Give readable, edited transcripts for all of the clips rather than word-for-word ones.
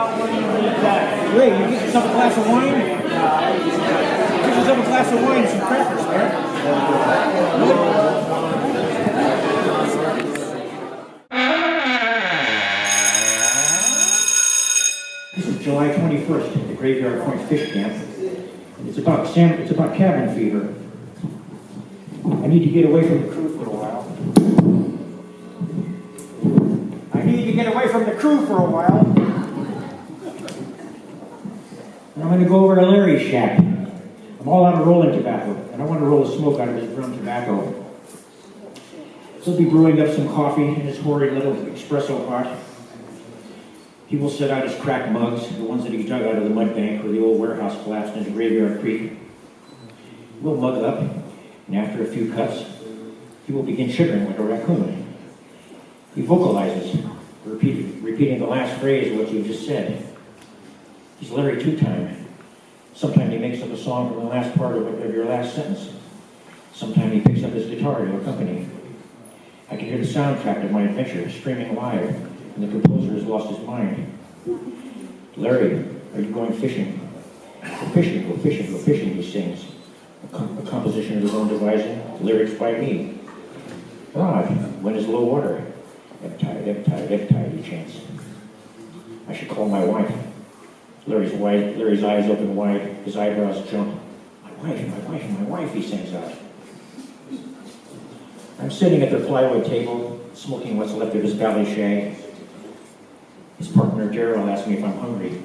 Ray, you get yourself a glass of wine? Get yourself a glass of wine and some crackers, man. This is July 21st at the Graveyard Point Fish Camp. It's about cabin fever. I need to get away from the crew for a while. And I'm going to go over to Larry's shack. I'm all out of rolling tobacco, and I want to roll the smoke out of his drum tobacco. So he'll be brewing up some coffee in his horrid little espresso pot. He will set out his cracked mugs, the ones that he dug out of the mud bank where the old warehouse collapsed into Graveyard Creek. We'll mug up, and after a few cuts, he will begin shivering like a raccoon. He vocalizes, repeating the last phrase of what you just said. He's Larry two-time. Sometimes he makes up a song from the last part of your last sentence. Sometimes he picks up his guitar to accompany. I can hear the soundtrack of my adventure streaming live, and the composer has lost his mind. Larry, are you going fishing? Go fishing, go fishing, go fishing, he sings. A composition of his own devising, lyrics by me. Rod, when is low water? Ebb tide, ebb tide, ebb tide, he chants. I should call my wife. Larry's eyes open wide, his eyebrows jump. My wife, he sings out. I'm sitting at the plywood table, smoking what's left of his valley shag. His partner, Daryl, asks me if I'm hungry.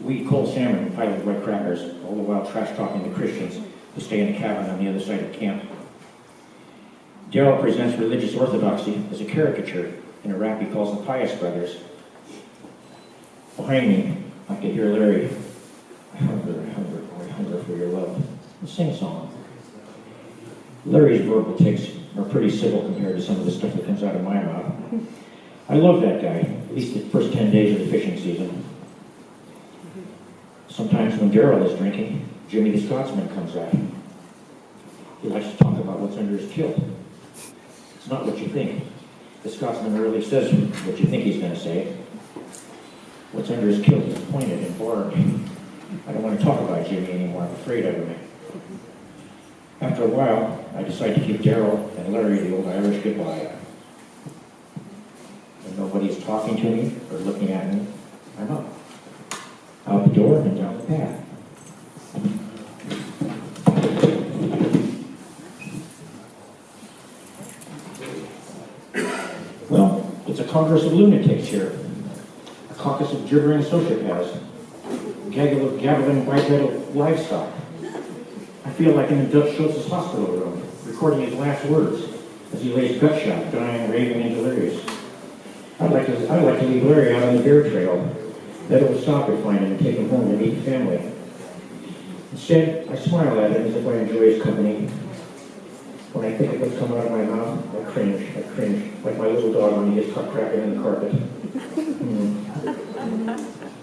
We eat cold salmon and piled red crackers, all the while trash-talking the Christians who stay in a cabin on the other side of camp. Daryl presents religious orthodoxy as a caricature in a rap he calls the Pious Brothers. Behind me, I can hear Larry. I hunger for your love. A sing-song. Larry's verbal tics are pretty civil compared to some of the stuff that comes out of my mouth. I love that guy, at least the first 10 days of the fishing season. Sometimes when Daryl is drinking, Jimmy the Scotsman comes out. He likes to talk about what's under his kilt. It's not what you think. The Scotsman rarely says what you think he's going to say. What's under his kilt is pointed and barbed. I don't want to talk about Jimmy anymore. I'm afraid of him. After a while, I decide to give Daryl and Larry the old Irish goodbye. When nobody's talking to me or looking at me, I'm up. Out the door and down the path. Well, it's a congress of lunatics here. A caucus of gibbering sociopaths. A gaggle of gabbling bipedal livestock. I feel like I'm in Dutch Schultz's hospital room, recording his last words as he lays gut-shot, dying, raving, and delirious. I'd like to leave Larry out on the bear trail. Let old Sock would find him and take him home to meet the family. Instead, I smile at him as if I enjoy his company. When I think of what's coming out of my mouth, I cringe, like my little dog when he gets caught cracking in the carpet.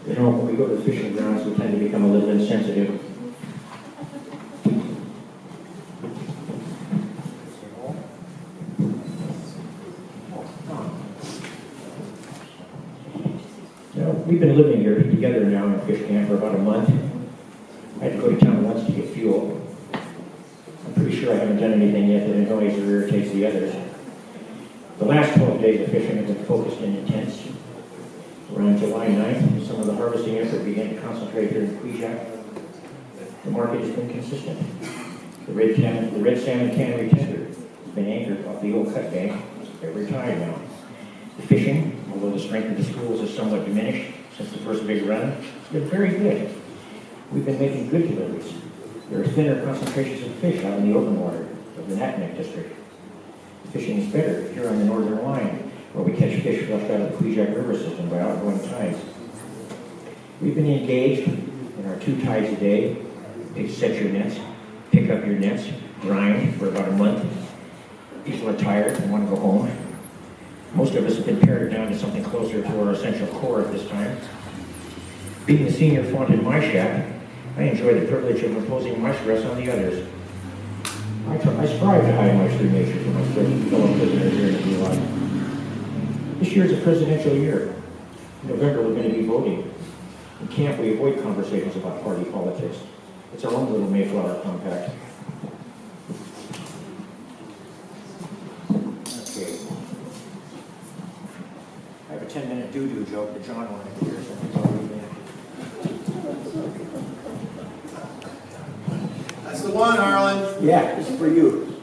You know, when we go to the fishing grounds, we tend to become a little insensitive. We've been living here together now in fish camp for about a month. I had to go to town once to get fuel. I'm pretty sure I haven't done anything yet that annoys or irritates the others. The last 12 days of fishing have been focused and intense. Around July 9th, some of the harvesting effort began to concentrate here in Quejac. The market has been consistent. The red salmon cannery tender has been anchored off the old cut bank every time now. The fishing, although the strength of the schools has somewhat diminished since the first big run, has been very good. We've been making good deliveries. There are thinner concentrations of fish out in the open water of the Natinac district. The fishing is better here on the northern line, where we catch fish left out of the Quejac River system by outgoing tides. We've been engaged in our 2 tides a day. Set your nets, pick up your nets, grind for about a month. People are tired and want to go home. Most of us have been pared down to something closer to our essential core at this time. Being the senior font in my shack, I enjoy the privilege of imposing my stress on the others. I strive to hide my true nature from my fellow prisoners here in the Blue Line. This year is a presidential year. November, we're going to be voting. And can't we avoid conversations about party politics? It's our own little Mayflower compact. Okay. I have a 10-minute doo-doo joke that John wanted to hear, so I think I'll read that. That's the one, Harlan. Yeah, this is for you.